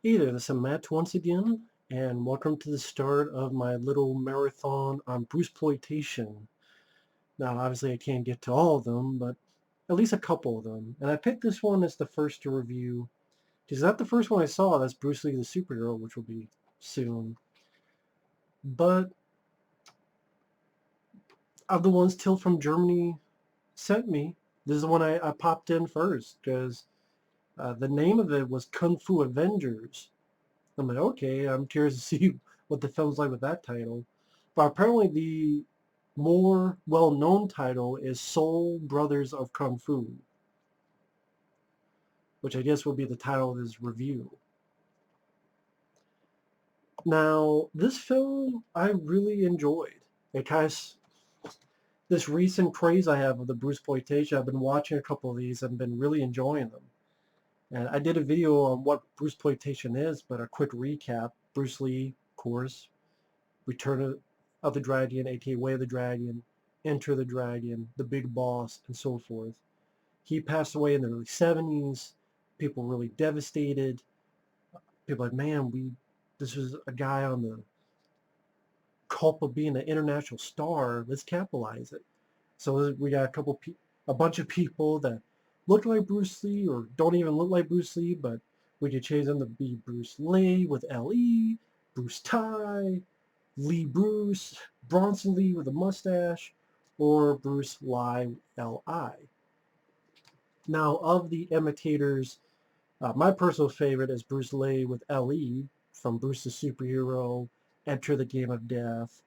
Hey there, this is Matt once again, and welcome to the start of my little marathon on Bruceploitation. Now, obviously I can't get to all of them, but at least a couple of them. And I picked this one as the first to review, because that's the first one I saw. That's Bruce Lee the Superhero, which will be soon. But of the ones Till from Germany sent me, this is the one I popped in first, because the name of it was Kung Fu Avengers. I'm like, okay, I'm curious to see what the film's like with that title. But apparently the more well-known title is Soul Brothers of Kung Fu, which I guess will be the title of this review. Now, this film I really enjoyed. It kind of, this recent craze I have of the Bruceploitation, I've been watching a couple of these and been really enjoying them. And I did a video on what Bruceploitation is, but a quick recap. Bruce Lee, of course, Return of the Dragon, aka Way of the Dragon, Enter the Dragon, The Big Boss, and so forth. He passed away in the early 70s. People were really devastated. People like, man, this was a guy on the cusp of being an international star. Let's capitalize it. So we got a bunch of people that look like Bruce Lee or don't even look like Bruce Lee, but we could change them to be Bruce Lee with L-E, Bruce Ty, Lee Bruce, Bronson Lee with a mustache, or Bruce Lie L.I. Now, of the imitators, my personal favorite is Bruce Lee with L.E. from Bruce the Superhero, Enter the Game of Death.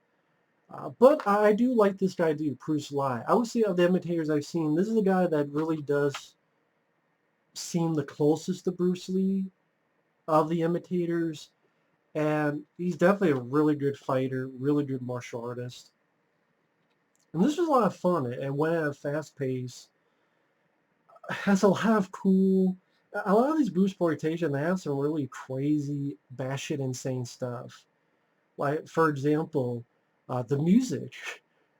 But I do like this guy too, Bruce Lie. I would say of the imitators I've seen, this is the guy that really does seem the closest to Bruce Lee of the imitators. And he's definitely a really good fighter, really good martial artist. And this was a lot of fun. It went at a fast pace. Has a lot of cool. A lot of these Bruceploitation, they have some really crazy, batshit insane stuff. Like, for example, the music.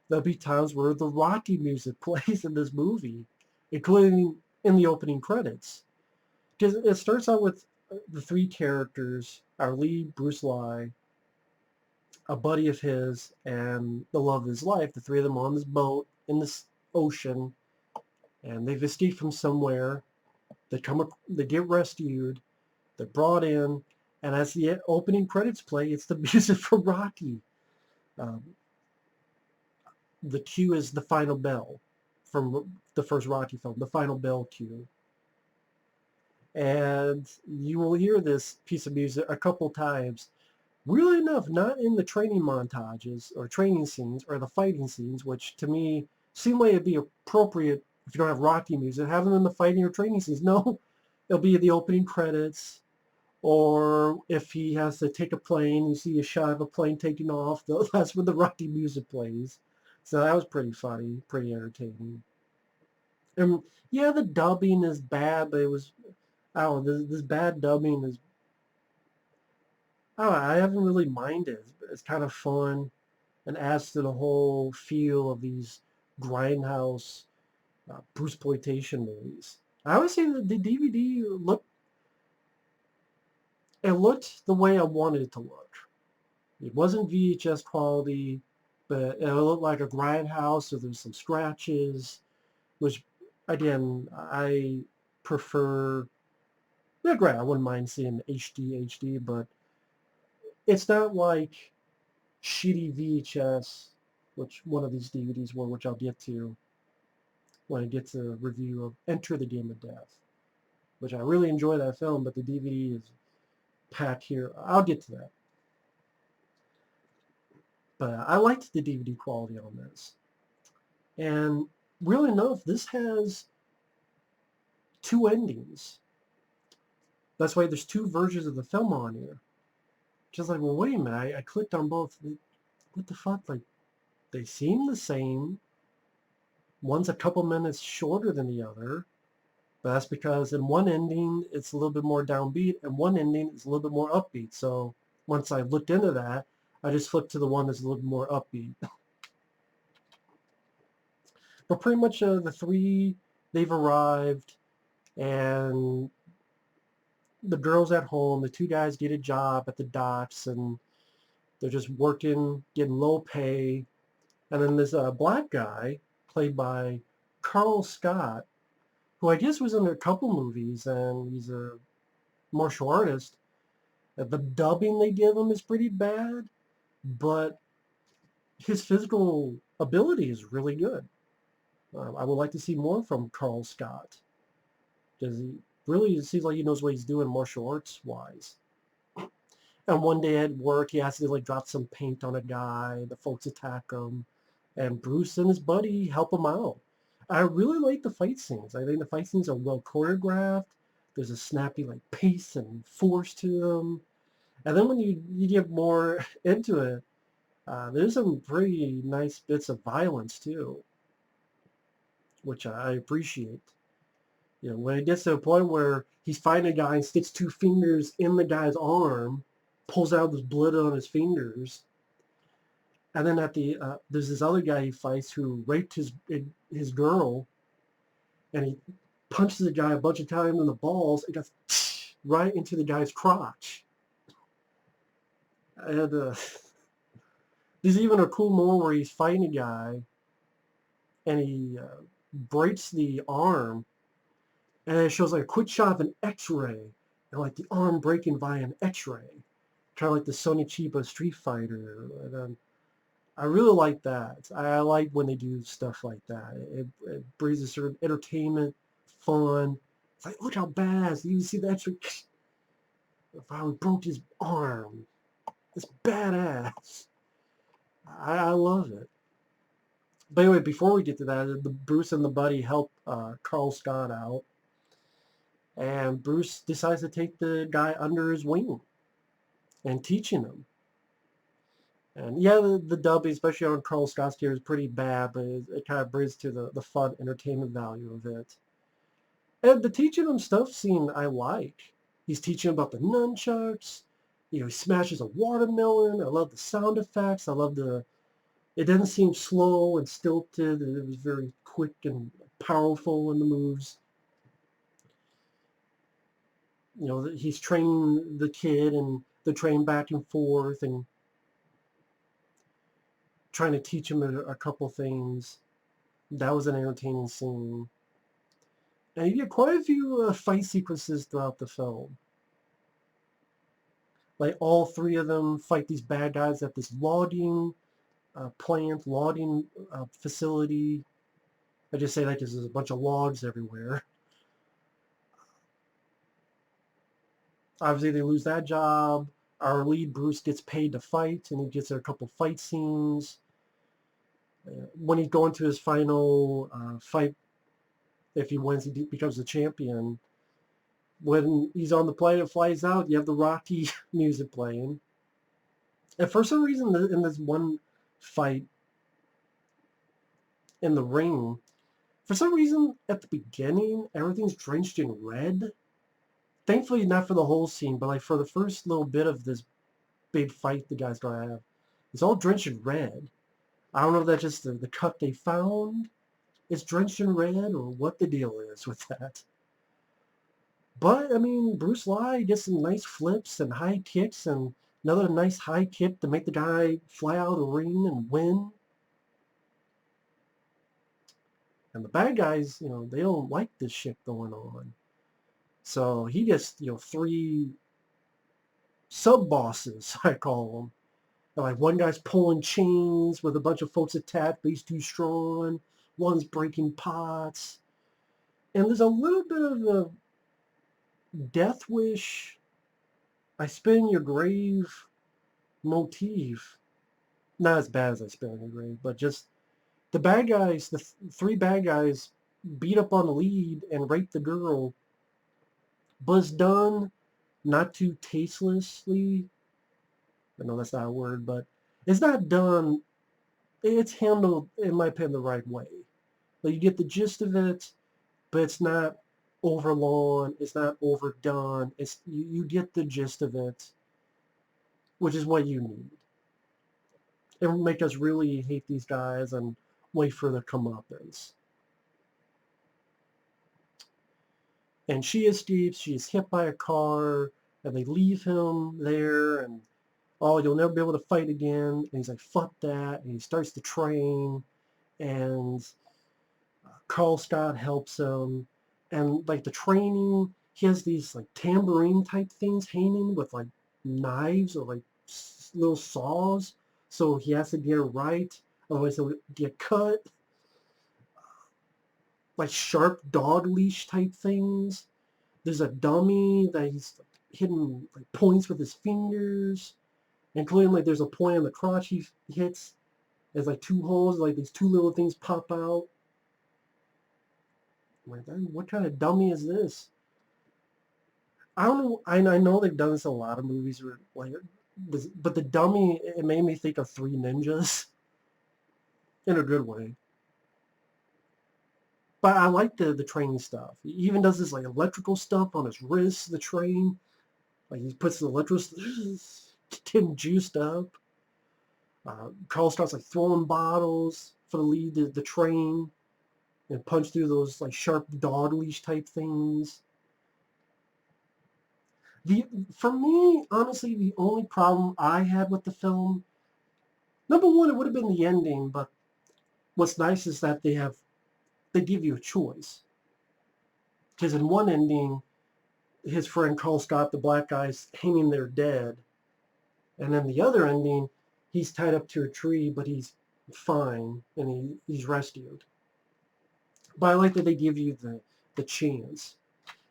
There'll be times where the Rocky music plays in this movie, including in the opening credits. Because it starts out with the three characters, our lead, Bruce Lee, a buddy of his, and the love of his life. The three of them are on this boat in this ocean, and they've escaped from somewhere. They get rescued. They're brought in, and as the opening credits play, it's the music for Rocky. Um, the cue is the final bell from the first Rocky film, the final bell cue. And you will hear this piece of music a couple times. Really enough, not in the training montages or training scenes or the fighting scenes, which to me seem like it'd be appropriate if you don't have Rocky music. Have them in the fighting or training scenes. No, it'll be the opening credits, or if he has to take a plane, you see a shot of a plane taking off. That's when the Rocky music plays. So that was pretty funny, pretty entertaining. And yeah, the dubbing is bad, but it was, I don't know, this bad dubbing is, I don't know, I haven't really minded. It's kind of fun and adds to the whole feel of these grindhouse Bruceploitation movies. I would say that the DVD looked the way I wanted it to look. It wasn't VHS quality, but it looked like a grindhouse, so there's some scratches, which, again, I prefer. Yeah, great. I wouldn't mind seeing HD, but it's not like shitty VHS, which one of these DVDs were, which I'll get to when I get to the review of Enter the Game of Death, which I really enjoy that film, but the DVD is packed here. I'll get to that. But I liked the DVD quality on this. And really enough, this has two endings. That's why there's two versions of the film on here. Just like, well, wait a minute, I clicked on both. What the fuck? Like, they seem the same. One's a couple minutes shorter than the other. But that's because in one ending, it's a little bit more downbeat, and one ending is a little bit more upbeat. So once I looked into that, I just flipped to the one that's a little bit more upbeat. But pretty much the three, they've arrived, and the girl's at home. The two guys get a job at the docks, and they're just working, getting low pay. And then there's a black guy played by Carl Scott, who I guess was in a couple movies, and he's a martial artist. The dubbing they give him is pretty bad, but his physical ability is really good. I would like to see more from Carl Scott, because he really seems like he knows what he's doing martial arts wise. And one day at work, he has to like drop some paint on a guy. The folks attack him, and Bruce and his buddy help him out. I really like the fight scenes. I think the fight scenes are well choreographed. There's a snappy like pace and force to them. And then when you get more into it, there's some pretty nice bits of violence too, which I appreciate. You know, when it gets to a point where he's fighting a guy and sticks two fingers in the guy's arm, pulls out this blood on his fingers, and then there's this other guy he fights who raped his girl, and he punches the guy a bunch of times in the balls and goes right into the guy's crotch. And there's even a cool moment where he's fighting a guy, and he breaks the arm, and it shows like a quick shot of an X-ray, and like the arm breaking via an X-ray, kind of like the Sonny Chiba Street Fighter. And I really like that. I like when they do stuff like that. It brings a sort of entertainment, fun. It's like, look how badass. You see the X-ray. If I broke his arm, it's badass. I love it. But anyway, before we get to that, the Bruce and the buddy help Carl Scott out, and Bruce decides to take the guy under his wing and teaching him. And yeah, the dubbing, especially on Carl Scott's here, is pretty bad, but it kind of brings to the fun entertainment value of it. And the teaching him stuff scene I like. He's teaching about the nunchucks. You know, he smashes a watermelon. I love the sound effects. I love it doesn't seem slow and stilted. It was very quick and powerful in the moves. You know, he's training the kid, and they're training back and forth and trying to teach him a couple things. That was an entertaining scene. And you get quite a few fight sequences throughout the film. Like all three of them fight these bad guys at this logging logging facility. I just say that because there's a bunch of logs everywhere. Obviously, they lose that job. Our lead, Bruce, gets paid to fight, and he gets a couple fight scenes. When he's going to his final fight, if he wins, he becomes the champion. When he's on the plane and flies out, you have the Rocky music playing. And for some reason, in this one fight in the ring, for some reason, at the beginning, everything's drenched in red. Thankfully, not for the whole scene, but like for the first little bit of this big fight the guy's gonna have, it's all drenched in red. I don't know if that's just the cut they found is drenched in red or what the deal is with that. But, I mean, Bruce Lee gets some nice flips and high kicks, and another nice high kick to make the guy fly out of the ring and win. And the bad guys, you know, they don't like this shit going on. So he gets, you know, three sub-bosses, I call them. Like one guy's pulling chains with a bunch of folks attacked, but he's too strong. One's breaking pots. And there's a little bit of a death wish, I spit in your grave motif. Not as bad as I spit in your grave, but just the bad guys, the three bad guys beat up on the lead and rape the girl, but it's done not too tastelessly. I know that's not a word, but it's not done. It's handled, in my opinion, the right way. Like you get the gist of it, but it's not overlong. It's not overdone. It's you get the gist of it, which is what you need. It will make us really hate these guys and wait for their comeuppance. And she escapes. She is hit by a car, and they leave him there. And oh, you'll never be able to fight again. And he's like, fuck that. And he starts to train. And Carl Scott helps him. And like the training, he has these like tambourine type things hanging with like knives or like little saws. So he has to get it right. Otherwise he'll get cut. Like sharp dog leash type things. There's a dummy that he's hitting like points with his fingers, including like there's a point on the crotch he hits. There's like two holes, like these two little things pop out. I'm like, what kind of dummy is this? I don't know. I know they've done this in a lot of movies, where like, but the dummy it made me think of Three Ninjas in a good way. But I like the training stuff. He even does this like electrical stuff on his wrists. The train, like he puts the electrical getting juiced up. Carl starts like throwing bottles for the lead, the train, and punch through those like sharp dog leash type things. The For me, honestly, the only problem I had with the film, number one, it would have been the ending, but what's nice is that they give you a choice. Because in one ending, his friend Carl Scott, the black guy's hanging there dead, and then the other ending, he's tied up to a tree, but he's fine and he's rescued. But I like that they give you the chance.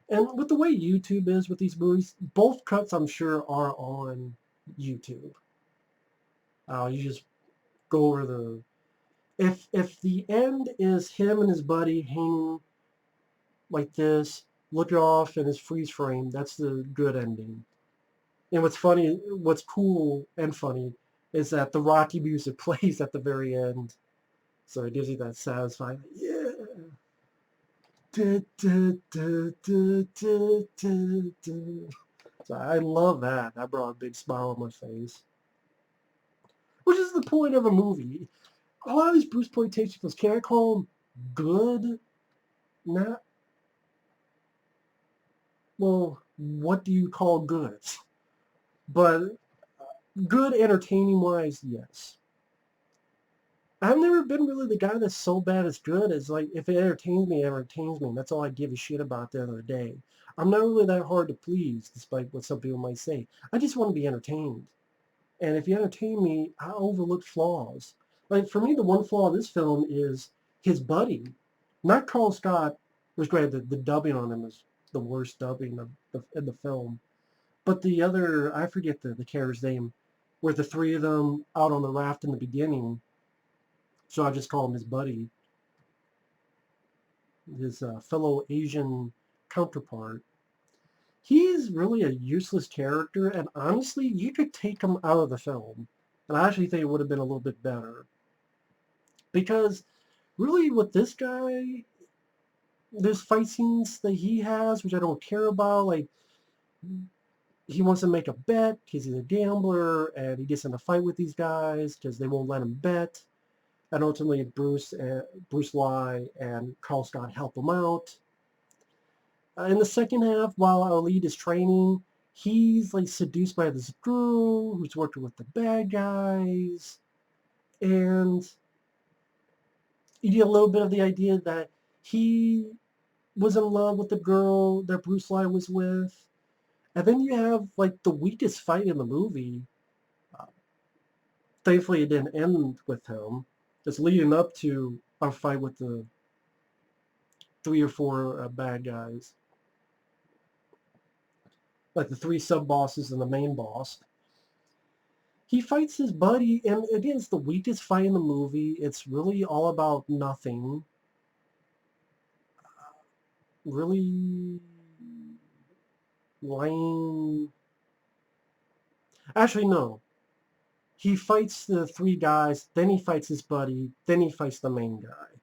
And with the way YouTube is with these movies, both cuts I'm sure are on YouTube. You just go over if the end is him and his buddy hanging like this, looking off in his freeze frame, that's the good ending. And what's cool and funny is that the Rocky music plays at the very end. So it gives you that satisfying, yeah. Da, da, da, da, da, da, da. So I love that. That brought a big smile on my face. Which is the point of a movie. A lot of these Bruceploitation films, can I call them good? Not, well, what do you call good? But good entertaining wise, yes. I've never been really the guy that's so bad it's good. It's like, if it entertains me, it entertains me. And that's all I give a shit about at the end of the day. I'm not really that hard to please, despite what some people might say. I just want to be entertained. And if you entertain me, I overlook flaws. Like, for me, the one flaw of this film is his buddy. Not Carl Scott, was great. The dubbing on him is the worst dubbing in the film. But the other, I forget the character's name, where the three of them out on the raft in the beginning, so I just call him his buddy, his fellow Asian counterpart. He's really a useless character, and honestly, you could take him out of the film. And I actually think it would have been a little bit better. Because really with this guy, there's fight scenes that he has, which I don't care about. Like, he wants to make a bet because he's a gambler, and he gets in a fight with these guys because they won't let him bet. And ultimately, Bruce Lee and Carl Scott help him out. In the second half, while our lead is training, he's like seduced by this girl who's working with the bad guys, and you get a little bit of the idea that he was in love with the girl that Bruce Lee was with. And then you have like the weakest fight in the movie. Uh, Thankfully, it didn't end with him. It's leading up to our fight with the three or four bad guys, like the three sub bosses and the main boss. He fights his buddy, and again, it's the weakest fight in the movie. It's really all about nothing. Really lame. Actually, no. He fights the three guys, then he fights his buddy, then he fights the main guy.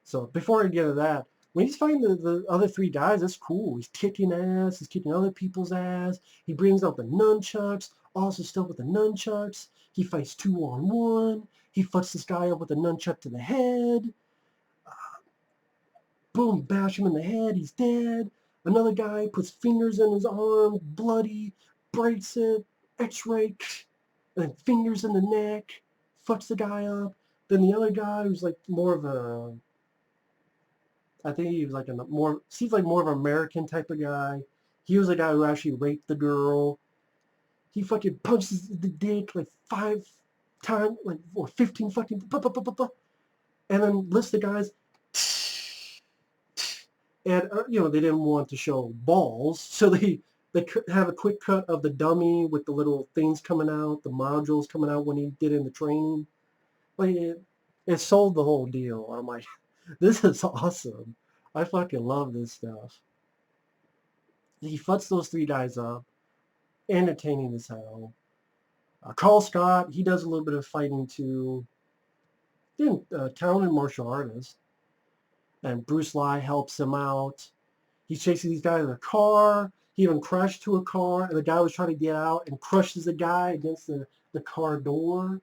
So before I get to that, when he's fighting the other three guys, that's cool. He's kicking ass, he's kicking other people's ass. He brings out the nunchucks, also still with the nunchucks. He fights 2-on-1. He fucks this guy up with a nunchuck to the head. boom, bash him in the head, he's dead. Another guy puts fingers in his arm, bloody, breaks it, x-ray, and then fingers in the neck, fucks the guy up. Then the other guy who's like more of a, I think he was like a more, seems like more of an American type of guy. He was the guy who actually raped the girl. He fucking punches the dick like 5 times, like, or 15 fucking, and then lists the guys. And, they didn't want to show balls, so they have a quick cut of the dummy with the little things coming out, the modules coming out when he did in the training. Like, it sold the whole deal. I'm like, this is awesome. I fucking love this stuff. He fucks those 3 guys up, entertaining as hell. Carl Scott, he does a little bit of fighting too. Talented martial artist. And Bruce Lee helps him out. He's chasing these guys in a car. He even crashed to a car, and the guy was trying to get out and crushes the guy against the car door,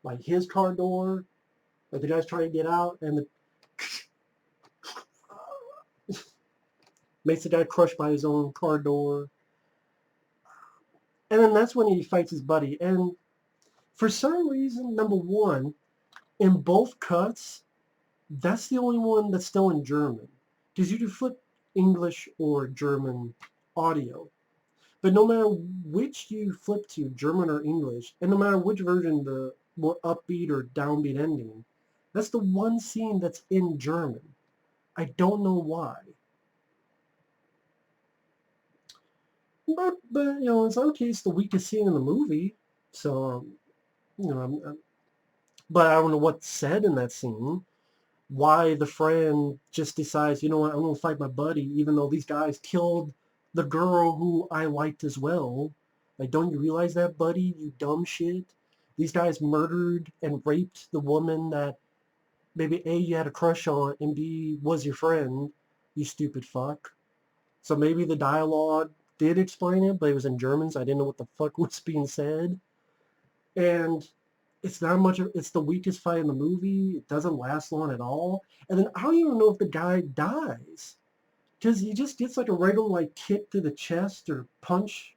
like his car door. Like the guy's trying to get out, and makes the guy crush by his own car door. And then that's when he fights his buddy. And for some reason, number one, in both cuts, that's the only one that's still in German. Because you can flip English or German audio. But no matter which you flip to, German or English, and no matter which version, the more upbeat or downbeat ending, that's the one scene that's in German. I don't know why. But in some case, the weakest scene in the movie. So, but I don't know what's said in that scene. Why the friend just decides, you know what, I'm going to fight my buddy, even though these guys killed the girl who I liked as well. Like, don't you realize that, buddy, you dumb shit? These guys murdered and raped the woman that maybe A, you had a crush on, and B, was your friend, you stupid fuck. So maybe the dialogue did explain it, but it was in German, so I didn't know what the fuck was being said. And it's not much of, it's the weakest fight in the movie. It doesn't last long at all. And then I don't even know if the guy dies. Because he just gets like a regular like kick to the chest or punch.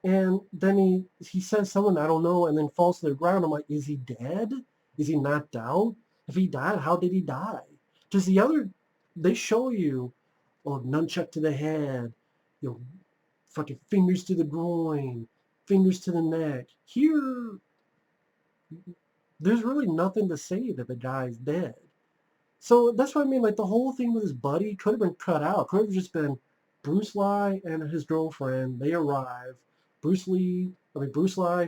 And then he says something, I don't know, and then falls to the ground. I'm like, is he dead? Is he knocked out? If he died, how did he die? Because they show you, nunchuck to the head, fucking fingers to the groin, fingers to the neck. Here, there's really nothing to say that the guy's dead. So that's what I mean. Like the whole thing with his buddy could have been cut out. Could have just been Bruce Lee and his girlfriend. They arrive. Bruce Lee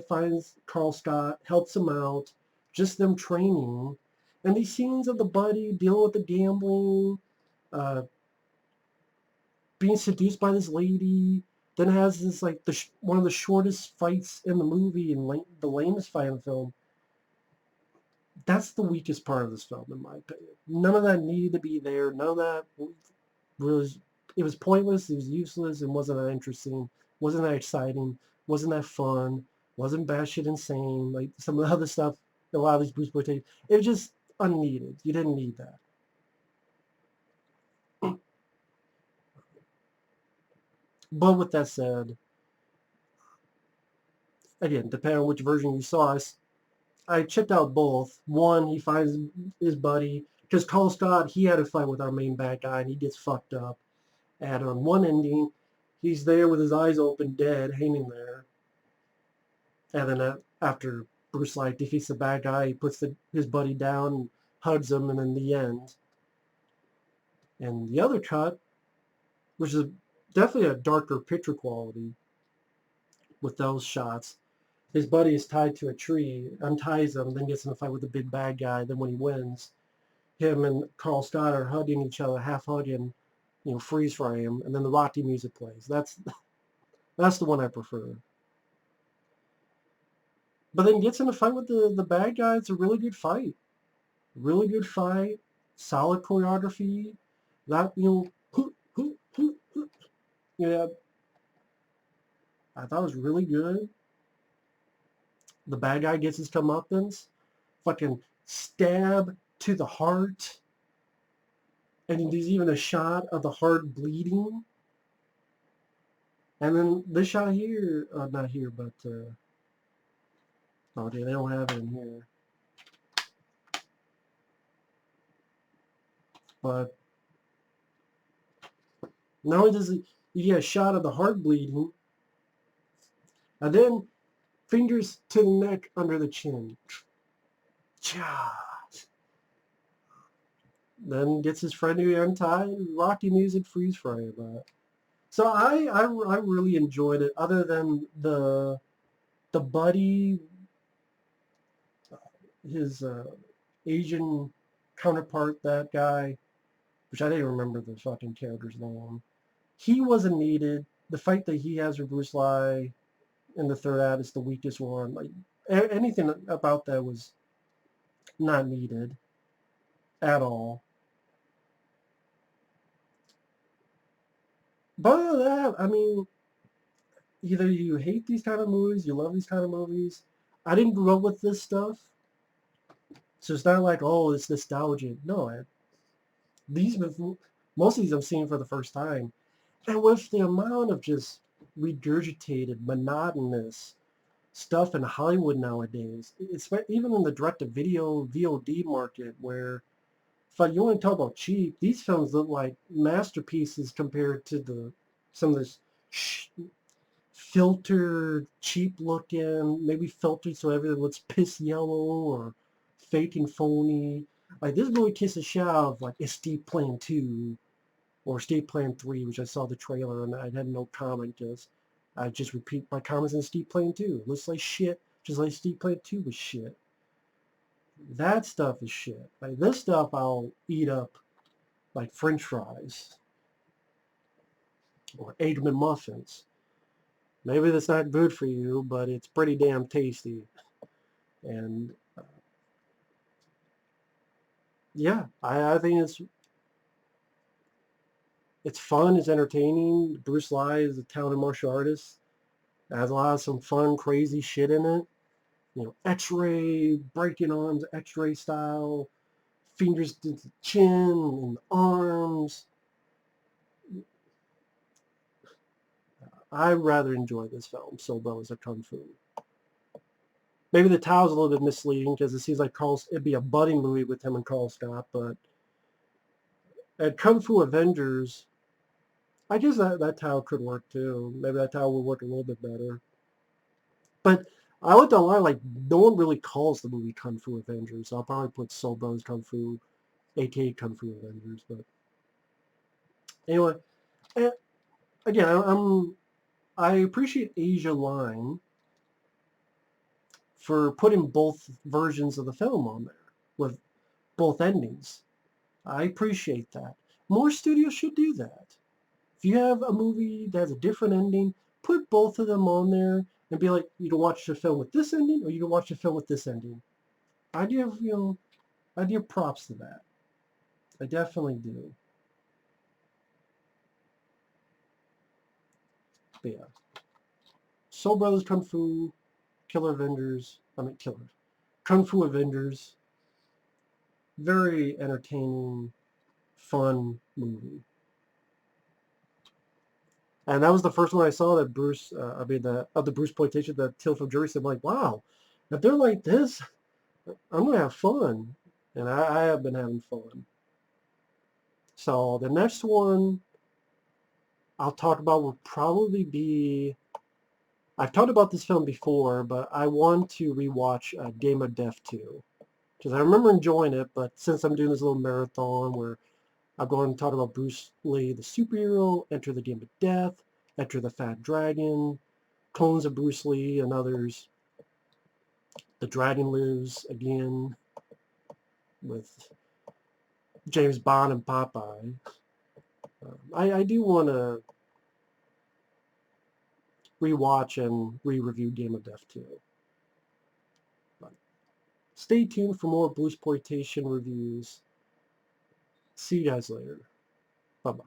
finds Carl Scott, helps him out. Just them training, and these scenes of the buddy dealing with the gambling, uh, being seduced by this lady. Then has this like one of the shortest fights in the movie and the lamest fight in the film. That's the weakest part of this film, in my opinion. None of that needed to be there. None of that was, it was pointless, it was useless, and wasn't that interesting, wasn't that exciting, wasn't that fun, wasn't batshit insane, like some of the other stuff, a lot of these Bruceploitation, it was just unneeded. You didn't need that. But with that said, again, depending on which version you saw, I checked out both. One, he finds his buddy, because Carl Scott, he had a fight with our main bad guy, and he gets fucked up. And on one ending, he's there with his eyes open, dead, hanging there. And then after Bruce Lee defeats the bad guy, he puts his buddy down, and hugs him, and in the end. And the other cut, which is definitely a darker picture quality with those shots, his buddy is tied to a tree, unties him, then gets in a fight with the big bad guy. Then when he wins, him and Carl Scott are hugging each other, half hugging, freeze frame, and then the Rocky music plays. That's the one I prefer. But then gets in a fight with the bad guy. It's a really good fight. Really good fight. Solid choreography. That, yeah, I thought it was really good. The bad guy gets his comeuppance. Fucking stab to the heart. And there's even a shot of the heart bleeding. And then this shot here, not here, but, oh, they don't have it in here. But not only does it, you get a shot of the heart bleeding, and then fingers to the neck under the chin. Cha. Then gets his friend to untie, Rocky music, freeze frame. So I really enjoyed it. Other than the buddy, his Asian counterpart, that guy, which I didn't remember the fucking character's name. He wasn't needed. The fight that he has with Bruce Lee in the third act is the weakest one. Like anything about that was not needed at all. But other than that, I mean, either you hate these kind of movies, you love these kind of movies. I didn't grow up with this stuff, so it's not like, oh, it's nostalgic. No, these most of these I'm seeing for the first time, and with the amount of just regurgitated, monotonous stuff in Hollywood nowadays, it's even in the direct-to-video VOD market, where if you want to talk about cheap, these films look like masterpieces compared to some of this filtered, cheap looking, maybe filtered so everything looks piss yellow or fake and phony. Like this movie takes a shot of like Escape Plan 2 or Escape Plan 3, which I saw the trailer and I had no comment because I just repeat my comments in Escape Plan 2. Looks like shit, just like Escape Plan 2 was shit. That stuff is shit. Like this stuff I'll eat up like French fries or Eggman muffins. Maybe that's not good for you, but it's pretty damn tasty. And yeah, I think it's fun, it's entertaining. Bruce Lee is a talented martial artist. It has a lot of some fun, crazy shit in it. You know, X-ray, breaking arms, X-ray style, fingers to the chin and the arms. I rather enjoy this film so well as a kung fu. Maybe the title's a little bit misleading because it seems like it'd be a budding movie with him and Carl Scott, but at Kung Fu Avengers, I guess that title could work too. Maybe that title would work a little bit better. But I looked online, like, no one really calls the movie Kung Fu Avengers, so I'll probably put Soul Brothers Kung Fu, aka Kung Fu Avengers. But anyway, again, I appreciate Asia Line for putting both versions of the film on there with both endings. I appreciate that. More studios should do that. If you have a movie that has a different ending, put both of them on there and be like, you can watch the film with this ending or you can watch the film with this ending. I give props to that. I definitely do. But yeah. Soul Brothers Kung Fu, Kung Fu Avengers. Very entertaining, fun movie. And that was the first one I saw that of the Bruceploitation, that Tale from Jersey. I'm like, wow, if they're like this, I'm going to have fun. And I have been having fun. So the next one I'll talk about will probably be, I've talked about this film before, but I want to rewatch Game of Death 2. Because I remember enjoying it, but since I'm doing this little marathon where I'm going to talk about Bruce Lee, the superhero, Enter the Game of Death, Enter the Fat Dragon, clones of Bruce Lee and others, The Dragon Lives Again with James Bond and Popeye. I do want to rewatch and re-review Game of Death 2. But stay tuned for more Bruceploitation reviews. See you guys later. Bye-bye.